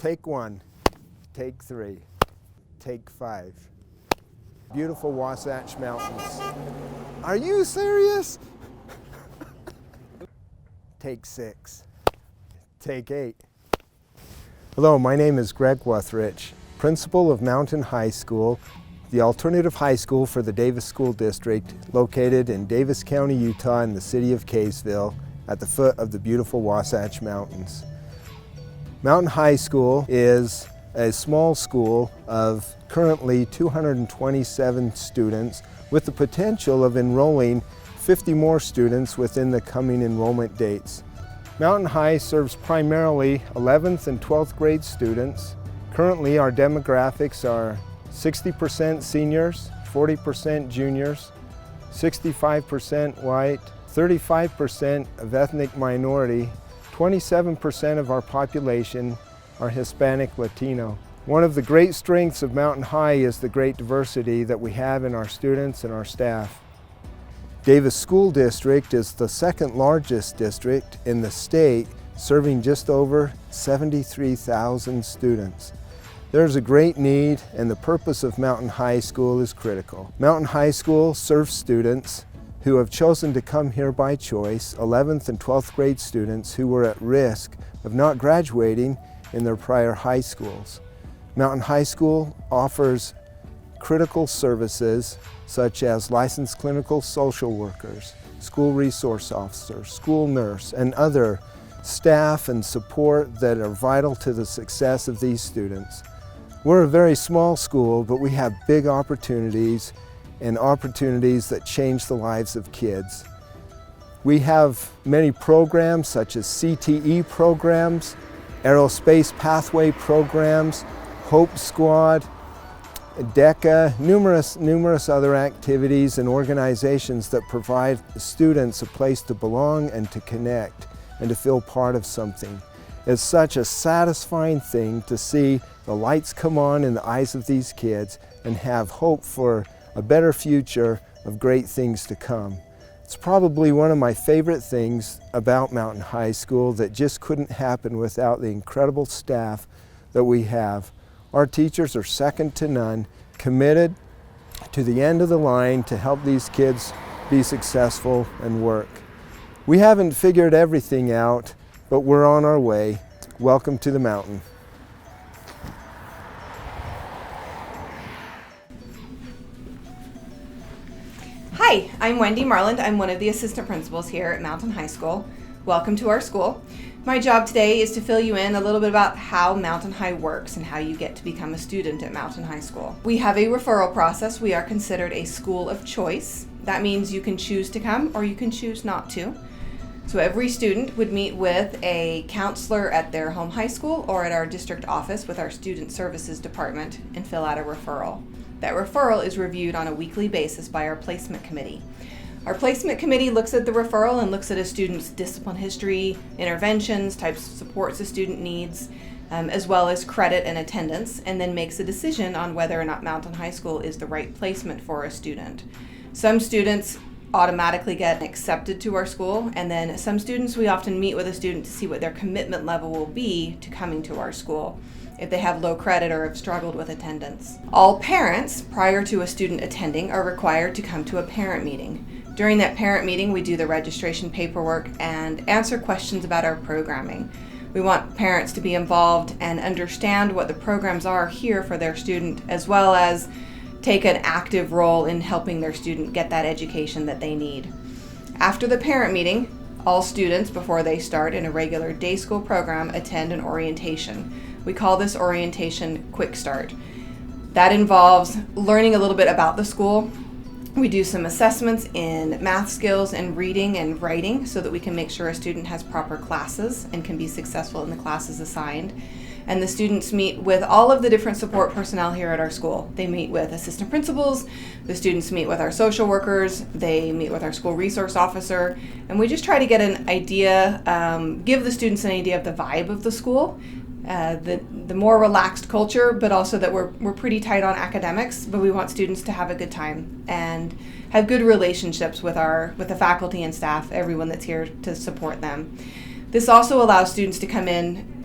Take 1, take 3, take 5. Beautiful Wasatch Mountains. Are you serious? Take 6, take 8. Hello, my name is Greg Wuthrich, principal of Mountain High School, the alternative high school for the Davis School District, located in Davis County, Utah, in the city of Kaysville, at the foot of the beautiful Wasatch Mountains. Mountain High School is a small school of currently 227 students with the potential of enrolling 50 more students within the coming enrollment dates. Mountain High serves primarily 11th and 12th grade students. Currently our demographics are 60% seniors, 40% juniors, 65% white, 35% of ethnic minority, 27% of our population are Hispanic Latino. One of the great strengths of Mountain High is the great diversity that we have in our students and our staff. Davis School District is the second largest district in the state, serving just over 73,000 students. There's a great need, and the purpose of Mountain High School is critical. Mountain High School serves students who have chosen to come here by choice, 11th and 12th grade students who were at risk of not graduating in their prior high schools. Mountain High School offers critical services such as licensed clinical social workers, school resource officers, school nurse, and other staff and support that are vital to the success of these students. We're a very small school, but we have big opportunities and opportunities that change the lives of kids. We have many programs such as CTE programs, Aerospace Pathway programs, Hope Squad, DECA, numerous other activities and organizations that provide students a place to belong and to connect and to feel part of something. It's such a satisfying thing to see the lights come on in the eyes of these kids and have hope for a better future of great things to come. It's probably one of my favorite things about Mountain High School that just couldn't happen without the incredible staff that we have. Our teachers are second to none, committed to the end of the line to help these kids be successful and work. We haven't figured everything out, but we're on our way. Welcome to the mountain. Hi, I'm Wendy Marland. I'm one of the assistant principals here at Mountain High School. Welcome to our school. My job today is to fill you in a little bit about how Mountain High works and how you get to become a student at Mountain High School. We have a referral process. We are considered a school of choice. That means you can choose to come or you can choose not to. So every student would meet with a counselor at their home high school or at our district office with our student services department and fill out a referral. That referral is reviewed on a weekly basis by our placement committee. Our placement committee looks at the referral and looks at a student's discipline history, interventions, types of supports a student needs, as well as credit and attendance, and then makes a decision on whether or not Mountain High School is the right placement for a student. Some students automatically get accepted to our school, and then some students, we often meet with a student to see what their commitment level will be to coming to our school if they have low credit or have struggled with attendance. All parents, prior to a student attending, are required to come to a parent meeting. During that parent meeting, we do the registration paperwork and answer questions about our programming. We want parents to be involved and understand what the programs are here for their student, as well as take an active role in helping their student get that education that they need. After the parent meeting, all students, before they start in a regular day school program, attend an orientation. We call this orientation Quick Start. That involves learning a little bit about the school. We do some assessments in math skills and reading and writing so that we can make sure a student has proper classes and can be successful in the classes assigned. And the students meet with all of the different support personnel here at our school. They meet with assistant principals, the students meet with our social workers, they meet with our school resource officer, and we just try to get an idea, give the students an idea of the vibe of the school, the more relaxed culture, but also that we're pretty tight on academics, but we want students to have a good time and have good relationships with the faculty and staff, everyone that's here to support them. This also allows students to come in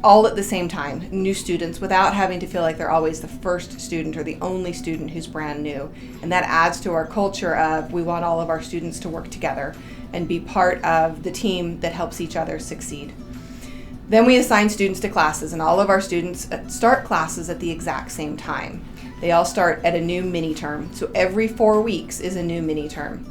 all at the same time, new students, without having to feel like they're always the first student or the only student who's brand new. And that adds to our culture of we want all of our students to work together and be part of the team that helps each other succeed. Then we assign students to classes, and all of our students start classes at the exact same time. They all start at a new mini term, so every 4 weeks is a new mini term.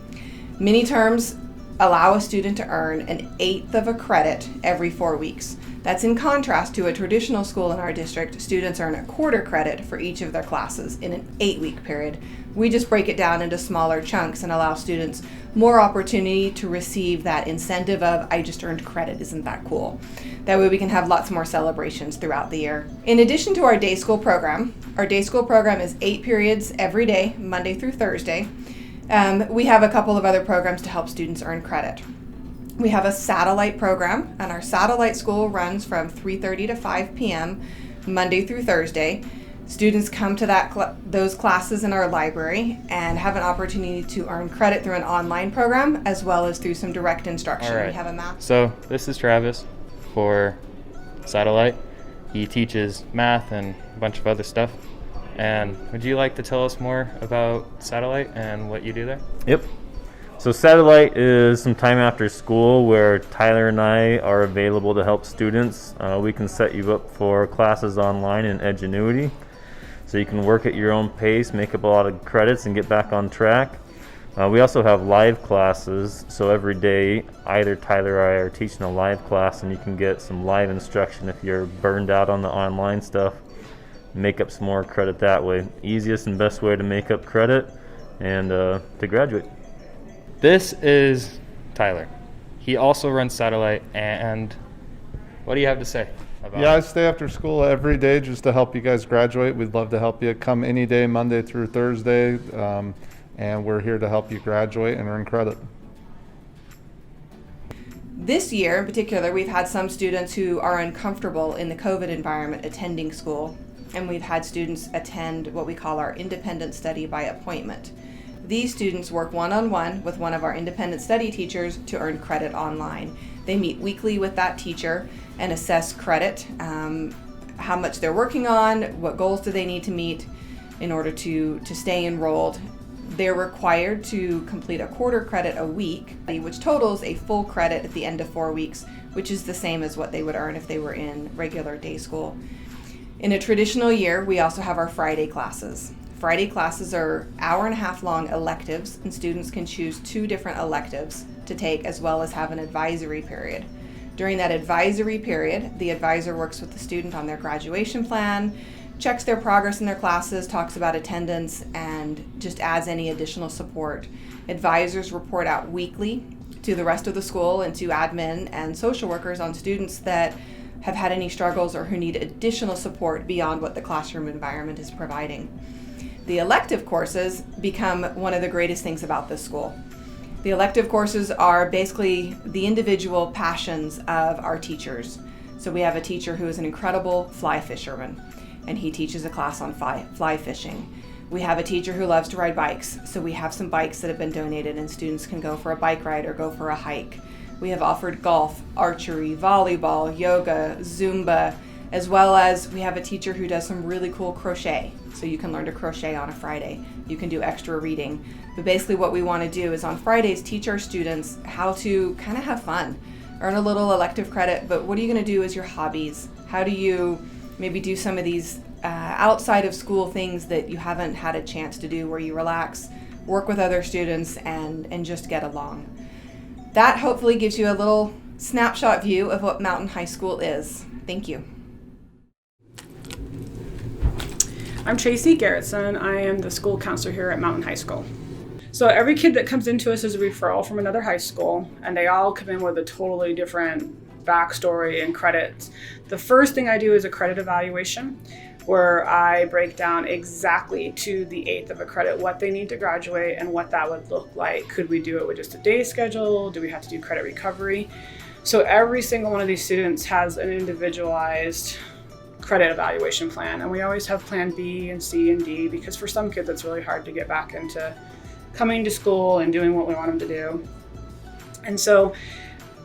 Mini terms allow a student to earn 1/8 of a credit every 4 weeks. That's in contrast to a traditional school in our district. Students earn 1/4 credit for each of their classes in an 8-week period. We just break it down into smaller chunks and allow students more opportunity to receive that incentive of, I just earned credit, isn't that cool? That way we can have lots more celebrations throughout the year. In addition to our day school program, our day school program is 8 periods every day, Monday through Thursday. We have a couple of other programs to help students earn credit. We have a satellite program, and our satellite school runs from 3:30 to 5 p.m. Monday through Thursday. Students come to those classes in our library and have an opportunity to earn credit through an online program as well as through some direct instruction. All right. We have a math. So this is Travis for Satellite. He teaches math and a bunch of other stuff. And would you like to tell us more about Satellite and what you do there? Yep. So Satellite is some time after school where Tyler and I are available to help students. We can set you up for classes online in Edgenuity, so you can work at your own pace, make up a lot of credits, and get back on track. We also have live classes, so every day either Tyler or I are teaching a live class, and you can get some live instruction if you're burned out on the online stuff. Make up some more credit that way. Easiest and best way to make up credit and to graduate. This is Tyler. He also runs Satellite, and what do you have to say about Yeah, I it? stay after school every day just to help you guys graduate. We'd love to help you. Come any day, Monday through Thursday, and we're here to help you graduate and earn credit. This year in particular, we've had some students who are uncomfortable in the COVID environment attending school, and we've had students attend what we call our independent study by appointment. These students work one-on-one with one of our independent study teachers to earn credit online. They meet weekly with that teacher and assess credit, how much they're working on, what goals do they need to meet in order to stay enrolled. They're required to complete 1/4 credit a week, which totals a full credit at the end of 4 weeks, which is the same as what they would earn if they were in regular day school. In a traditional year, we also have our Friday classes. Friday classes are 1.5 hour long electives, and students can choose 2 different electives to take as well as have an advisory period. During that advisory period, the advisor works with the student on their graduation plan, checks their progress in their classes, talks about attendance, and just adds any additional support. Advisors report out weekly to the rest of the school and to admin and social workers on students that have had any struggles or who need additional support beyond what the classroom environment is providing. The elective courses become one of the greatest things about this school. The elective courses are basically the individual passions of our teachers. So we have a teacher who is an incredible fly fisherman, and he teaches a class on fly fishing. We have a teacher who loves to ride bikes, so we have some bikes that have been donated and students can go for a bike ride or go for a hike. We have offered golf, archery, volleyball, yoga, Zumba, as well as we have a teacher who does some really cool crochet. So you can learn to crochet on a Friday. You can do extra reading. But basically what we want to do is on Fridays teach our students how to kind of have fun, earn a little elective credit, but what are you going to do as your hobbies? How do you maybe do some of these outside of school things that you haven't had a chance to do, where you relax, work with other students, and just get along. That hopefully gives you a little snapshot view of what Mountain High School is. Thank you. I'm Tracy Garrettson. I am the school counselor here at Mountain High School. So every kid that comes into us is a referral from another high school, and they all come in with a totally different backstory and credits. The first thing I do is a credit evaluation, where I break down exactly to the 1/8 of a credit what they need to graduate and what that would look like. Could we do it with just a day schedule? Do we have to do credit recovery? So every single one of these students has an individualized credit evaluation plan, and we always have plan B and C and D, because for some kids it's really hard to get back into coming to school and doing what we want them to do. And so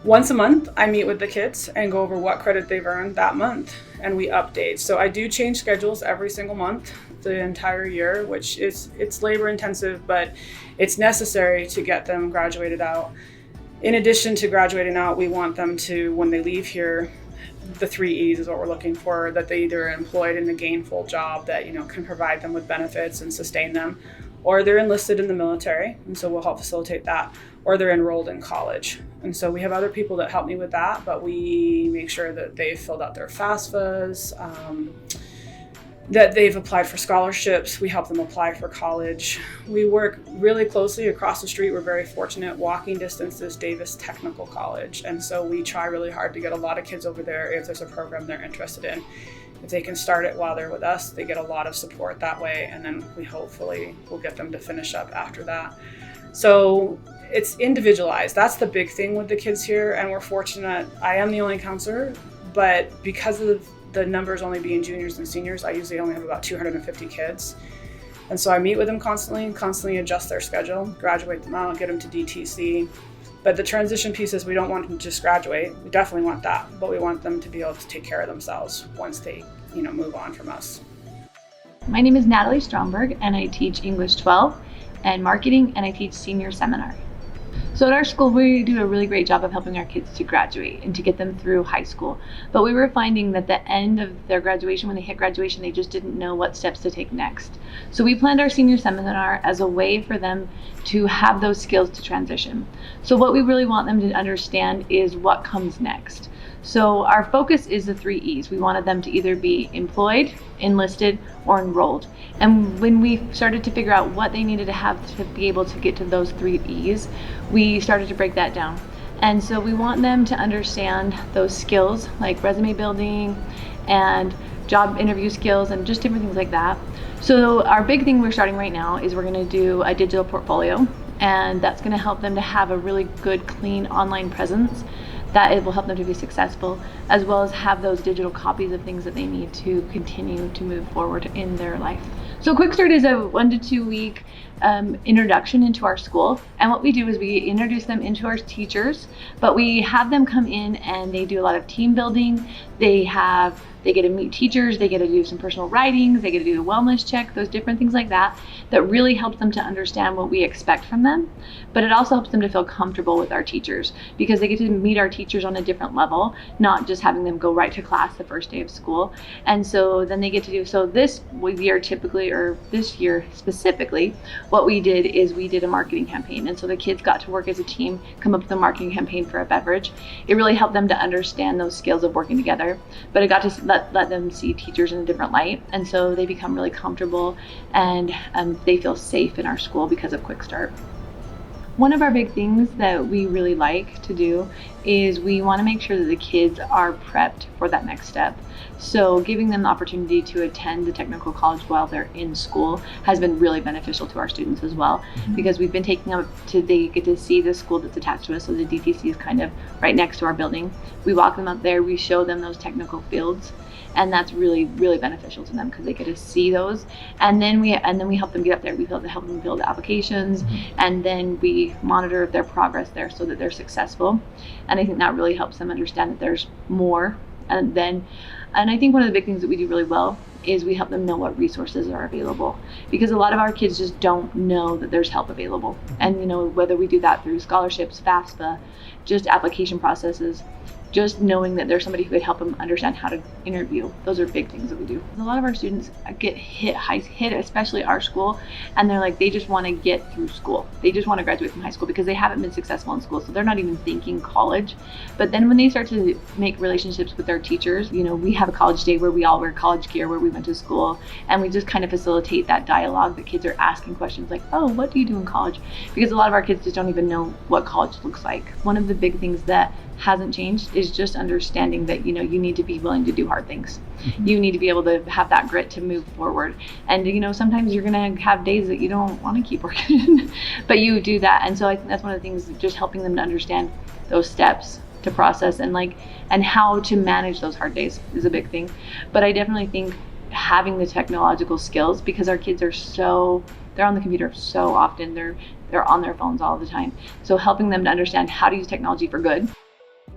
Once a month, I meet with the kids and go over what credit they've earned that month, and we update. So I do change schedules every single month, the entire year, which it's labor intensive, but it's necessary to get them graduated out. In addition to graduating out, we want them to, when they leave here, the 3 E's is what we're looking for, that they either are employed in a gainful job that, can provide them with benefits and sustain them, or they're enlisted in the military, and so we'll help facilitate that, or they're enrolled in college. And so we have other people that help me with that, but we make sure that they've filled out their FAFSAs, that they've applied for scholarships. We help them apply for college. We work really closely across the street. We're very fortunate. Walking distance is Davis Technical College. And so we try really hard to get a lot of kids over there if there's a program they're interested in. If they can start it while they're with us, they get a lot of support that way. And then we hopefully will get them to finish up after that. So it's individualized. That's the big thing with the kids here. And we're fortunate. I am the only counselor, but because of the numbers only being juniors and seniors, I usually only have about 250 kids. And so I meet with them constantly adjust their schedule, graduate them out, get them to DTC. But the transition piece is we don't want them to just graduate. We definitely want that, but we want them to be able to take care of themselves once they, move on from us. My name is Natalie Stromberg, and I teach English 12 and marketing, and I teach senior seminar. So at our school, we do a really great job of helping our kids to graduate and to get them through high school. But we were finding that the end of their graduation, when they hit graduation, they just didn't know what steps to take next. So we planned our senior seminar as a way for them to have those skills to transition. So what we really want them to understand is what comes next. So our focus is the 3 E's. We wanted them to either be employed, enlisted, or enrolled. And when we started to figure out what they needed to have to be able to get to those 3 E's, we started to break that down. And so we want them to understand those skills like resume building and job interview skills and just different things like that. So our big thing we're starting right now is we're going to do a digital portfolio, and that's going to help them to have a really good, clean online presence that it will help them to be successful, as well as have those digital copies of things that they need to continue to move forward in their life. So Quick Start is a 1 to 2 week introduction into our school. And what we do is we introduce them into our teachers, but we have them come in and they do a lot of team building. They get to meet teachers, they get to do some personal writings, they get to do the wellness check, those different things like that really helps them to understand what we expect from them. But it also helps them to feel comfortable with our teachers because they get to meet our teachers on a different level, not just having them go right to class the first day of school. And so then they get to do, so this year typically, or this year specifically, what we did is we did a marketing campaign. And so the kids got to work as a team, come up with a marketing campaign for a beverage. It really helped them to understand those skills of working together, but it got to let them see teachers in a different light. And so they become really comfortable and they feel safe in our school because of Quick Start. One of our big things that we really like to do is we want to make sure that the kids are prepped for that next step. So giving them the opportunity to attend the technical college while they're in school has been really beneficial to our students as well, because we've been taking them they get to see the school that's attached to us. So the DTC is kind of right next to our building. We walk them up there, we show them those technical fields, and that's really, really beneficial to them because they get to see those. And then we help them get up there. We help them build applications, and then we monitor their progress there so that they're successful. And I think that really helps them understand that there's more. And I think one of the big things that we do really well is we help them know what resources are available, because a lot of our kids just don't know that there's help available. And whether we do that through scholarships, FAFSA, just application processes, just knowing that there's somebody who could help them understand how to interview. Those are big things that we do. A lot of our students get hit, especially our school, and they're like, they just want to get through school. They just want to graduate from high school because they haven't been successful in school, so they're not even thinking college. But then when they start to make relationships with their teachers, we have a college day where we all wear college gear where we went to school, and we just kind of facilitate that dialogue. The kids are asking questions like, oh, what do you do in college? Because a lot of our kids just don't even know what college looks like. One of the big things that hasn't changed is just understanding that you need to be willing to do hard things. You need to be able to have that grit to move forward, and sometimes you're gonna have days that you don't want to keep working but you do that. And so I think that's one of the things, just helping them to understand those steps to process and how to manage those hard days is a big thing. But I definitely think having the technological skills, because our kids are they're on the computer so often, they're on their phones all the time, so helping them to understand how to use technology for good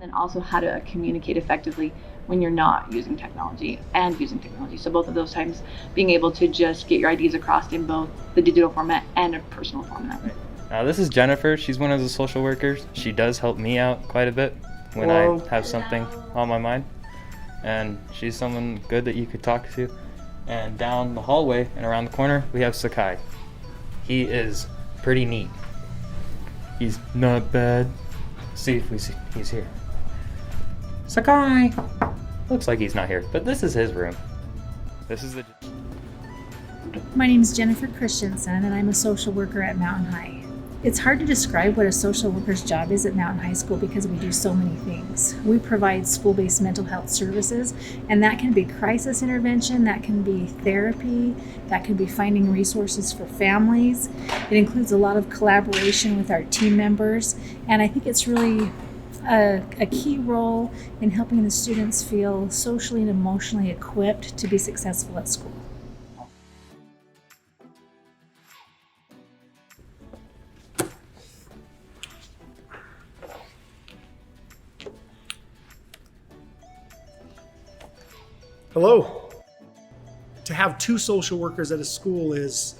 and then also how to communicate effectively when you're not using technology and using technology. So both of those times being able to just get your ideas across in both the digital format and a personal format. This is Jennifer. She's one of the social workers. She does help me out quite a bit when I have something on my mind. And she's someone good that you could talk to. And down the hallway and around the corner, we have Sakai. He is pretty neat. He's not bad. See if he's here. Sakai! Looks like he's not here, but this is his room. This is the... My name is Jennifer Christensen, and I'm a social worker at Mountain High. It's hard to describe what a social worker's job is at Mountain High School because we do so many things. We provide school-based mental health services, and that can be crisis intervention, that can be therapy, that can be finding resources for families. It includes a lot of collaboration with our team members, and I think it's really a key role in helping the students feel socially and emotionally equipped to be successful at school. Hello. To have 2 social workers at a school is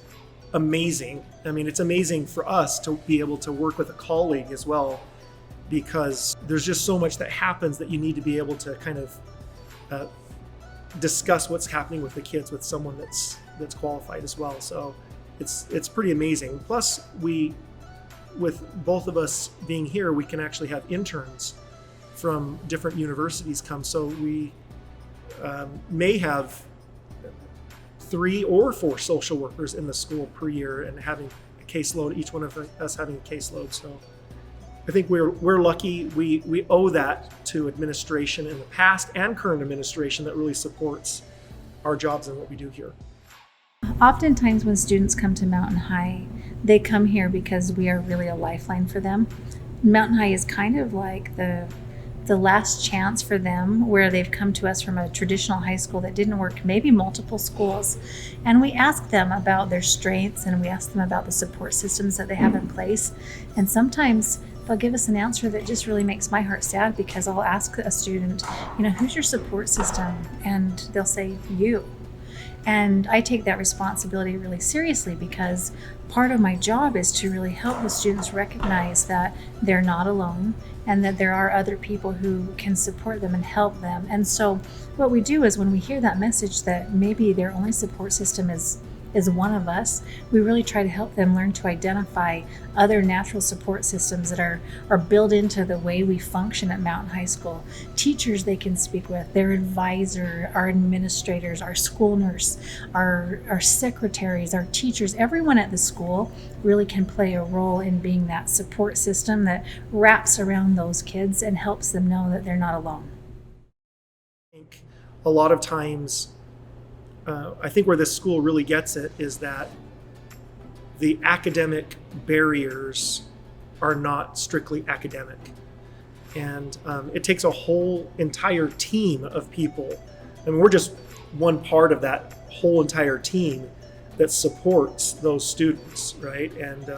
amazing. I mean, it's amazing for us to be able to work with a colleague as well, because there's just so much that happens that you need to be able to kind of discuss what's happening with the kids with someone that's qualified as well. So it's pretty amazing. Plus, with both of us being here, we can actually have interns from different universities come. So we may have 3 or 4 social workers in the school per year and having a caseload, each one of us having a caseload. So I think we're lucky. We owe that to administration in the past and current administration that really supports our jobs and what we do here. Oftentimes when students come to Mountain High, they come here because we are really a lifeline for them. Mountain High is kind of like the last chance for them, where they've come to us from a traditional high school that didn't work, maybe multiple schools, and we ask them about their strengths and we ask them about the support systems that they have in place. And sometimes they'll give us an answer that just really makes my heart sad, because I'll ask a student, who's your support system? And they'll say, you. And I take that responsibility really seriously, because part of my job is to really help the students recognize that they're not alone and that there are other people who can support them and help them. And so what we do is, when we hear that message that maybe their only support system is one of us, we really try to help them learn to identify other natural support systems that are built into the way we function at Mountain High School. Teachers they can speak with, their advisor, our administrators, our school nurse, our secretaries, our teachers, everyone at the school really can play a role in being that support system that wraps around those kids and helps them know that they're not alone. I think a lot of times, I think where this school really gets it is that the academic barriers are not strictly academic. And it takes a whole entire team of people. I mean, we're just one part of that whole entire team that supports those students, right? And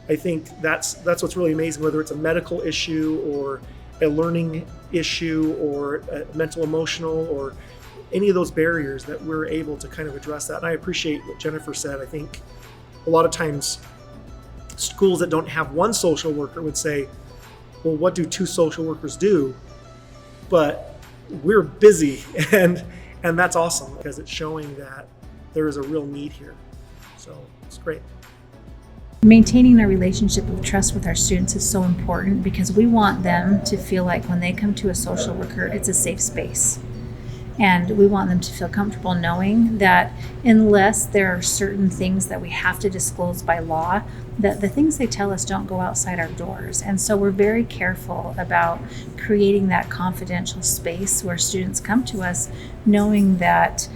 I think that's what's really amazing, whether it's a medical issue or a learning issue or a mental emotional or any of those barriers, that we're able to kind of address that. And I appreciate what Jennifer said. I think a lot of times schools that don't have one social worker would say, well, what do 2 social workers do? But we're busy, and that's awesome, because it's showing that there is a real need here. So it's great. Maintaining a relationship of trust with our students is so important, because we want them to feel like when they come to a social worker, it's a safe space. And we want them to feel comfortable knowing that unless there are certain things that we have to disclose by law, that the things they tell us don't go outside our doors. And so we're very careful about creating that confidential space where students come to us knowing that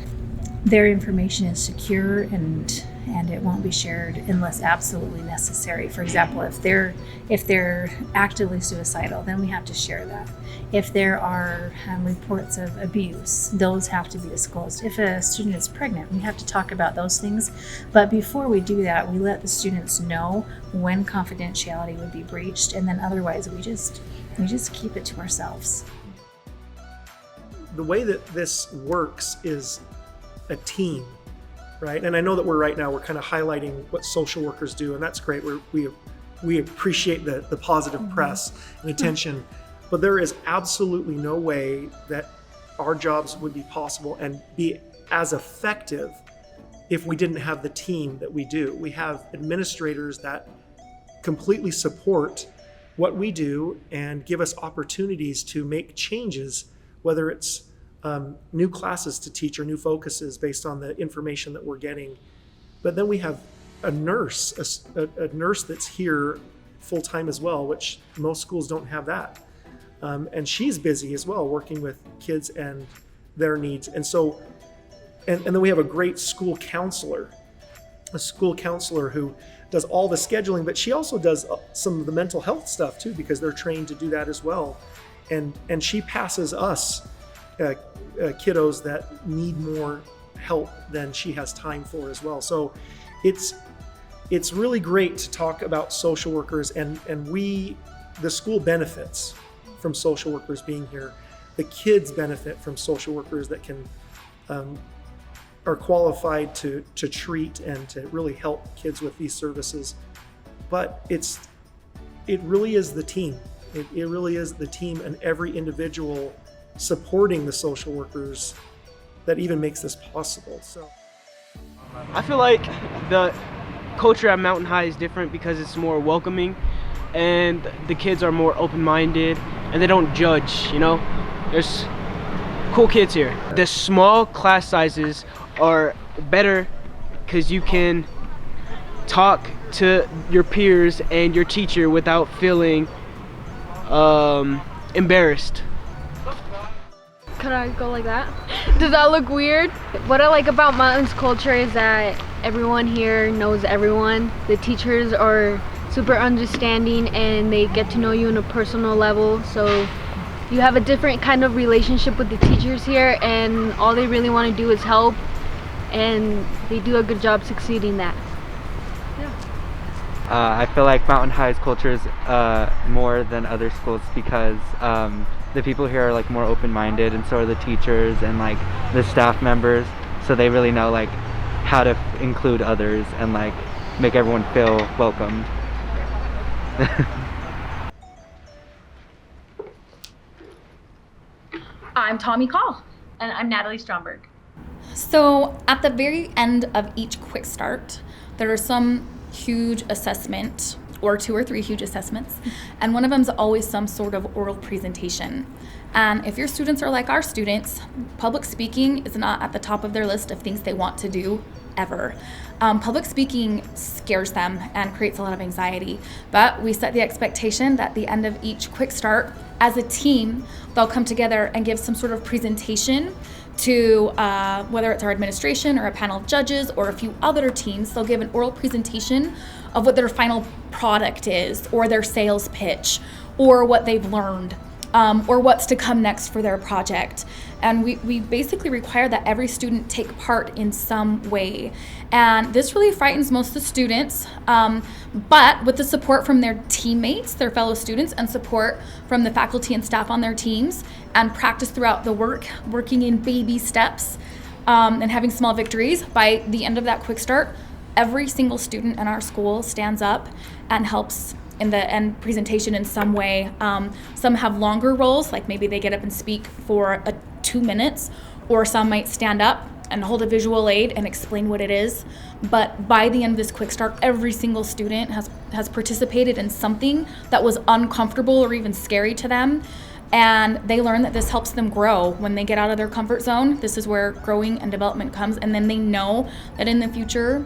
their information is secure and it won't be shared unless absolutely necessary. For example, if they're actively suicidal, then we have to share that. If there are reports of abuse, those have to be disclosed. If a student is pregnant, we have to talk about those things. But before we do that, we let the students know when confidentiality would be breached, and then otherwise we just keep it to ourselves. The way that this works is a team, right? And I know that we're kind of highlighting what social workers do, and that's great. We appreciate the positive press and attention, but there is absolutely no way that our jobs would be possible and be as effective if we didn't have the team that we do. We have administrators that completely support what we do and give us opportunities to make changes, whether it's new classes to teach or new focuses based on the information that we're getting. But then we have a nurse that's here full-time as well, which most schools don't have that. And she's busy as well, working with kids and their needs. And so, and then we have a great school counselor who does all the scheduling, but she also does some of the mental health stuff too, because they're trained to do that as well. And she passes us kiddos that need more help than she has time for as well. So it's really great to talk about social workers, and the school benefits from social workers being here. The kids benefit from social workers that can are qualified to treat and to really help kids with these services. But it really is the team. It really is the team and every individual supporting the social workers that even makes this possible. So I feel like the culture at Mountain High is different because it's more welcoming and the kids are more open-minded and they don't judge, you know? There's cool kids here. The small class sizes are better because you can talk to your peers and your teacher without feeling embarrassed. Could I go like that? Does that look weird? What I like about Mountain's culture is that everyone here knows everyone. The teachers are super understanding and they get to know you on a personal level. So you have a different kind of relationship with the teachers here, and all they really want to do is help, and they do a good job succeeding that. I feel like Mountain High's culture is more than other schools because the people here are like more open-minded, and so are the teachers and like the staff members, so they really know like how to include others and like make everyone feel welcomed. I'm Tommy Call. And I'm Natalie Stromberg. So at the very end of each quick start, there are some huge assessment or 2 or 3 huge assessments, and one of them is always some sort of oral presentation. And if your students are like our students, public speaking is not at the top of their list of things they want to do ever. Public speaking scares them and creates a lot of anxiety, but we set the expectation that at the end of each quick start, as a team, they'll come together and give some sort of presentation to whether it's our administration or a panel of judges or a few other teams. They'll give an oral presentation of what their final product is, or their sales pitch, or what they've learned, or what's to come next for their project. And we basically require that every student take part in some way. And this really frightens most of the students, but with the support from their teammates, their fellow students, and support from the faculty and staff on their teams, and practice throughout the working in baby steps, and having small victories, by the end of that quick start, every single student in our school stands up and helps in the end presentation in some way. Some have longer roles, like maybe they get up and speak for 2 minutes, or some might stand up and hold a visual aid and explain what it is. But by the end of this quick start, every single student has participated in something that was uncomfortable or even scary to them. And they learn that this helps them grow when they get out of their comfort zone. This is where growing and development comes. And then they know that in the future,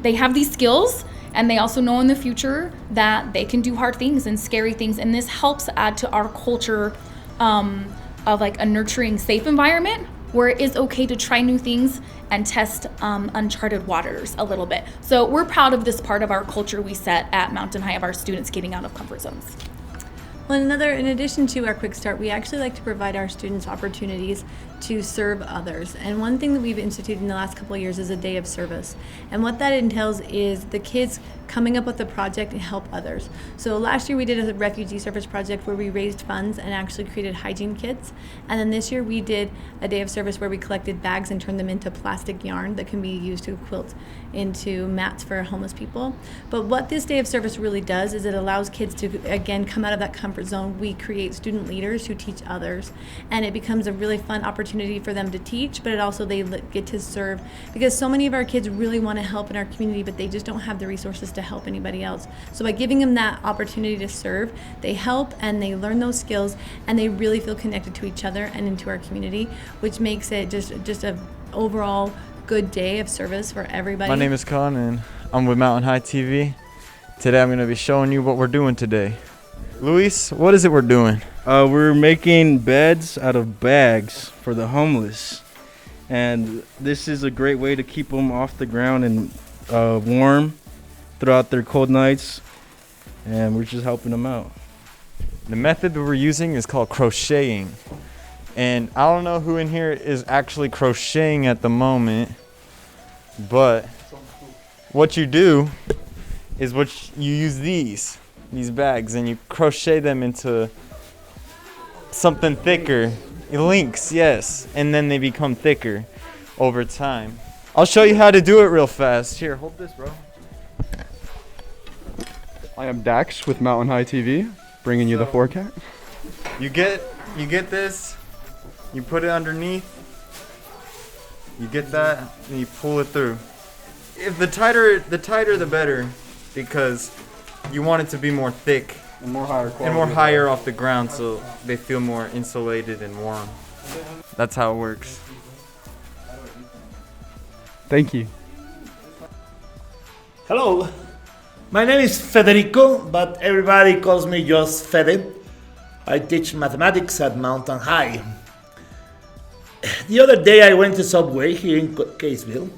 they have these skills, and they also know in the future that they can do hard things and scary things. And this helps add to our culture of like a nurturing, safe environment where it is okay to try new things and test uncharted waters a little bit. So we're proud of this part of our culture we set at Mountain High, of our students getting out of comfort zones. Well, in addition to our Quick Start, we actually like to provide our students opportunities to serve others. And one thing that we've instituted in the last couple of years is a day of service. And what that entails is the kids coming up with a project and help others. So last year we did a refugee service project where we raised funds and actually created hygiene kits. And then this year we did a day of service where we collected bags and turned them into plastic yarn that can be used to quilt into mats for homeless people. But what this day of service really does is it allows kids to, again, come out of that comfort zone. We create student leaders who teach others, and it becomes a really fun opportunity for them to teach, but it also they get to serve, because so many of our kids really want to help in our community, but they just don't have the resources to help anybody else. So by giving them that opportunity to serve, they help and they learn those skills, and they really feel connected to each other and into our community, which makes it just a overall good day of service for everybody. My name is Con and I'm with Mountain High TV. Today I'm going to be showing you what we're doing today. Luis, what is it we're doing? We're making beds out of bags for the homeless. And this is a great way to keep them off the ground and warm throughout their cold nights. And we're just helping them out. The method that we're using is called crocheting. And I don't know who in here is actually crocheting at the moment, but what you do is you use these bags and you crochet them into something thicker. Links, yes, and then they become thicker over time. I'll show you how to do it real fast. Here, hold this, bro. I am Dax with Mountain High TV, bringing you the forecast. You get this. You put it underneath, you get that, and you pull it through. If the tighter the better, because you want it to be more thick and more higher quality, and more higher off the ground, so they feel more insulated and warm. That's how it works. Thank you. Hello, my name is Federico, but everybody calls me just Fede. I teach mathematics at Mountain High. The other day I went to Subway here in Caseville,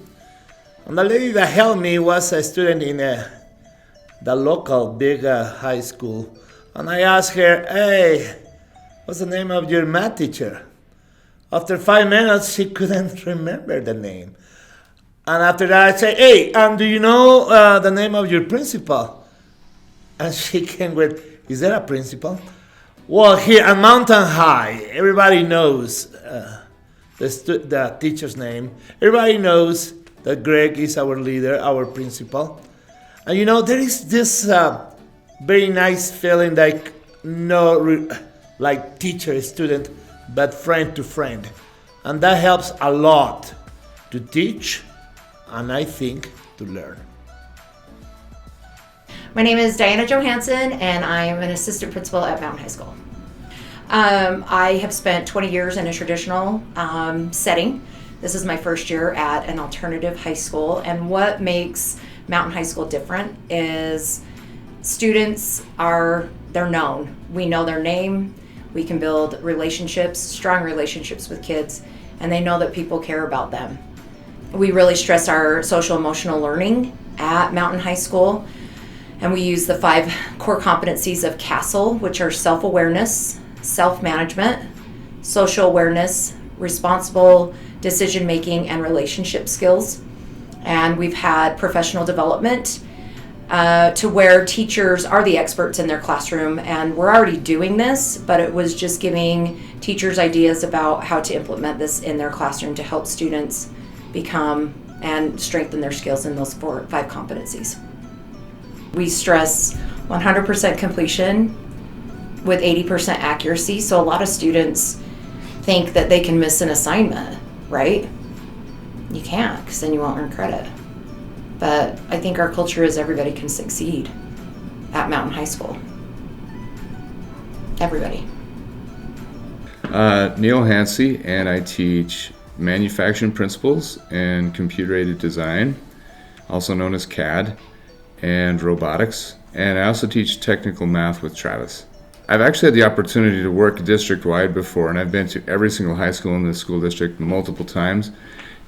and the lady that helped me was a student in the local big high school. And I asked her, hey, what's the name of your math teacher? After 5 minutes, she couldn't remember the name. And after that, I said, hey, do you know the name of your principal? And she came with, is there a principal? Well, here at Mountain High, everybody knows the teacher's name. Everybody knows that Greg is our leader, our principal. And you know, there is this very nice feeling like like teacher, student, but friend to friend. And that helps a lot to teach and I think to learn. My name is Diana Johansson and I am an assistant principal at Mountain High School. I have spent 20 years in a traditional setting. This is my first year at an alternative high school, and what makes Mountain High School different is students they're known. We know their name, we can build relationships, strong relationships with kids, and they know that people care about them. We really stress our social emotional learning at Mountain High School, and we use the 5 core competencies of CASTLE, which are self-awareness, self-management, social awareness, responsible decision-making, and relationship skills. And we've had professional development to where teachers are the experts in their classroom, and we're already doing this, but it was just giving teachers ideas about how to implement this in their classroom to help students become and strengthen their skills in those 5 competencies. We stress 100% completion with 80% accuracy, so a lot of students think that they can miss an assignment, right? You can't, because then you won't earn credit. But I think our culture is everybody can succeed at Mountain High School. Everybody. Neil Hansey, and I teach manufacturing principles and computer-aided design, also known as CAD, and robotics. And I also teach technical math with Travis. I've actually had the opportunity to work district-wide before, and I've been to every single high school in the school district multiple times.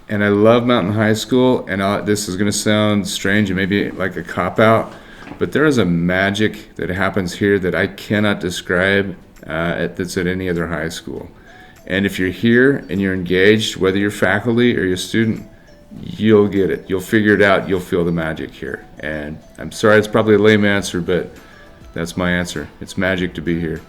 And I love Mountain High School, and this is going to sound strange and maybe like a cop-out, But there is a magic that happens here that I cannot describe that's at any other high school. And if you're here and you're engaged, whether you're faculty or you're student, you'll get it. You'll figure it out. You'll feel the magic here. And I'm sorry, it's probably a lame answer, but that's my answer. It's magic to be here.